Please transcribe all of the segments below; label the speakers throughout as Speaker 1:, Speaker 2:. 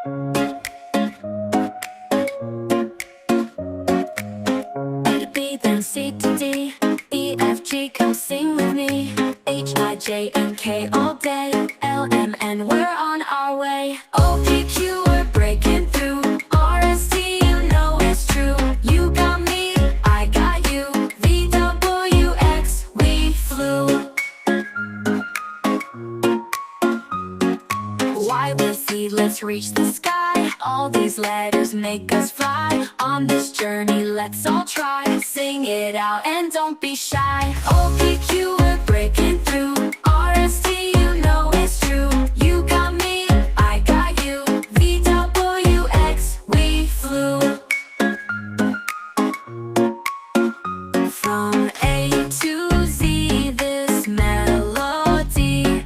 Speaker 1: A to B, then C to D, E, F, G, come sing with me. H, I, J, and K all day, L, M, N, we're on our way. O, P, Q, we're breaking through. R, S, T, you know it's true. You got me, I got you. V, W, X, we flew. Y with Z, let's reach the sky. All these letters make us fly. On this journey, let's all try. Sing it out and don't be shy. O, P, Q, we're breaking through. R, S, T, you know it's true. You got me, I got you. V, W, X, we flew. From A to Z, this melody.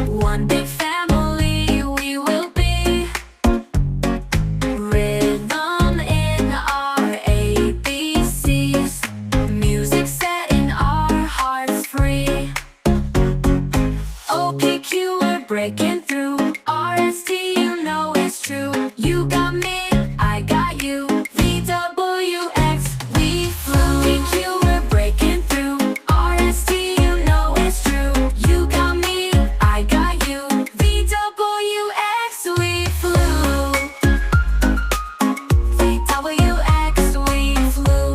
Speaker 1: One big family we will be. Rhythm in our ABCs. Music setting our hearts free. O, P, Q, we're breaking through. R, S, T, you know it's true. You got me, I got you. V, W, X, we flew. P, Q, we're breaking through. R, S, T, you know it's true. You got me, I got you. V, W, X, we flew. V, W, X, we flew.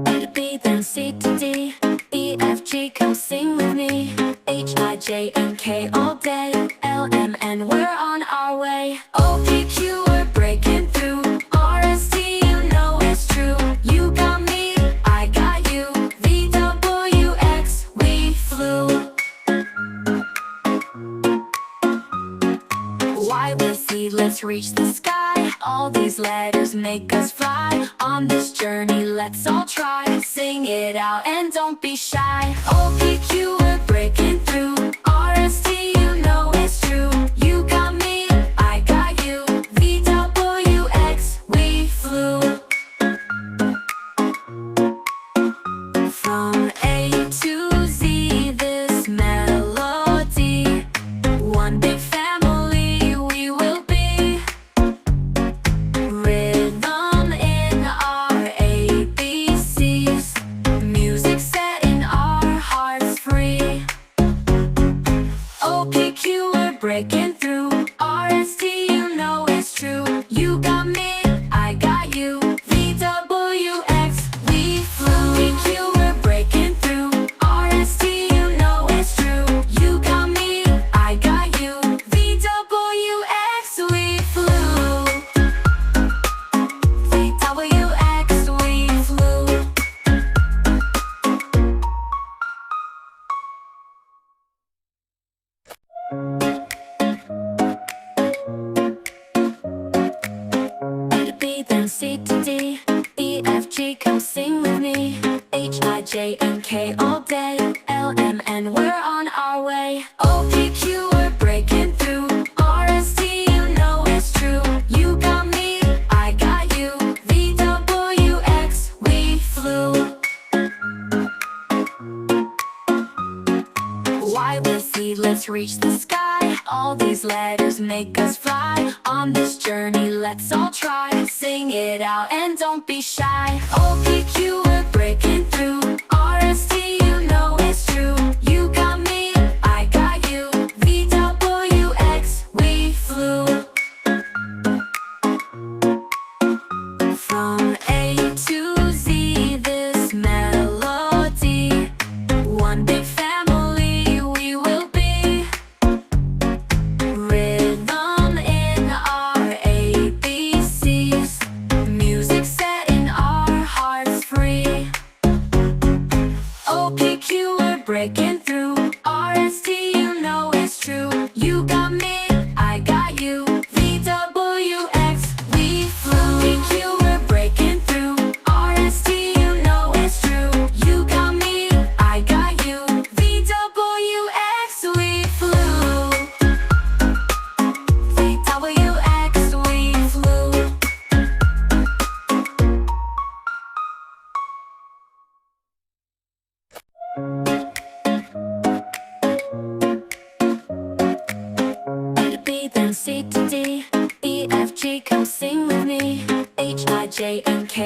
Speaker 1: A to B, then C to D, E, F, G, come sing with me. H, I, J, and K all day, L, M, N, we're on our way. O, P, Q, we're breaking through. R, S, T, you know it's true. You got me, I got you. V, W, X, we flew. Y with Z, let's reach the sky. All these letters make us fly. On this journey, let's all try. Sing it out and don't be shy. O, P, Q, we're breaking through. R, S, T, you know it's true. You got me, I got you. V, W, X, we flew. From A to Z, this melody. One big family we will be. Rhythm in our ABCs. Music setting our hearts free. O, P, Q, we're breaking through. R, S, T, you know it's true. You got me, I got you. V, W, X, we flew. P, Q, we're breaking through. R, S, T, you know it's true. You got me, I got you. V, W, X, we flew. V, W, X, we flew. A to B, then C to D, E, F, G, come sing with me. H, I, J, and K all day, L, M, N, we're on our way. O, P, Q, we're breaking through. R, S, T, you know it's true. You got me, I got you. V, W, X, we flew. Y with Z, let's reach the sky. All these letters make us fly. On this journey, let's all try. Sing it out and don't be shy. O, P, Q, we're breaking through. R, S, T, you know it's true. You got me, I got you. V, W, X, we flew. From A to Z, this melody. One big family we will be. Rhythm in our ABCs. Music setting our hearts free.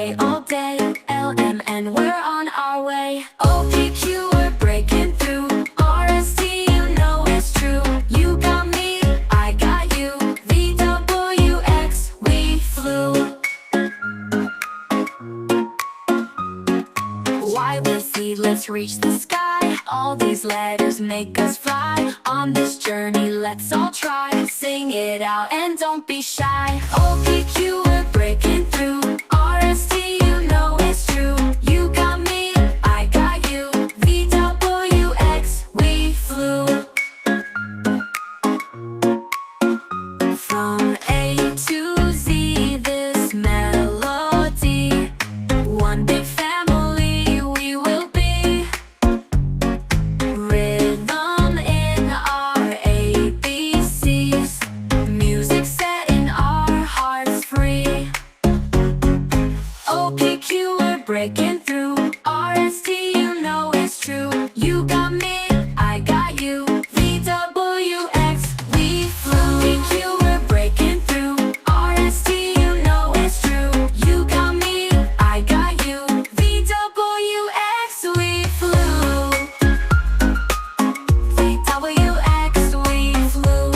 Speaker 1: K all day. L, M, N, we're on our way. O, P, Q, we're breaking through. R, S, T, you know it's true. You got me, I got you. V, W, X, we flew. Y with Z, let's reach the sky. All these letters make us fly. On this journey, let's all try. Sing it out and don't be shy. O, P, Q, we're breaking through. R, S, T, you know it's true. You got me, I got you. V, W, X, we flew. From A to Z, this melody. One big family we will be. Rhythm in our ABCs. Music setting our hearts free. O, P, Q, we're breaking through. R, S, T, you know it's true. You got me, I got you. V, W, X, we flew. O, P, Q, we're breaking through. R, S, T, you know it's true. You got me, I got you. V, W, X, we flew. V, W, X, we flew.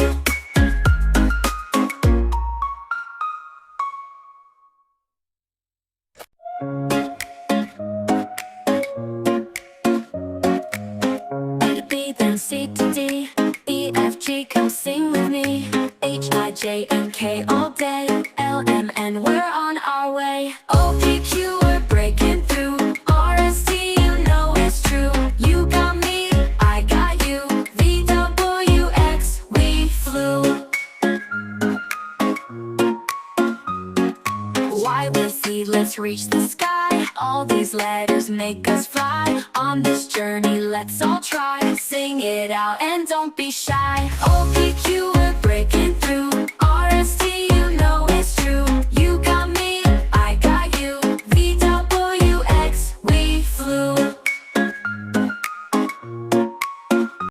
Speaker 1: A to B, then C to D. E, F, G, come sing with me. H, I, J, and K all day. L, M, N, we're on our way. O, P, Q, we're breaking through. R, S, T, you know it's true. You got me, I got you. V, W, X, we flew. Y with Z, let's reach the sky. All these letters make us fly. On this journey, let's all try. Sing it out and don't be shy. O, P, Q, we're breaking through. R, S, T,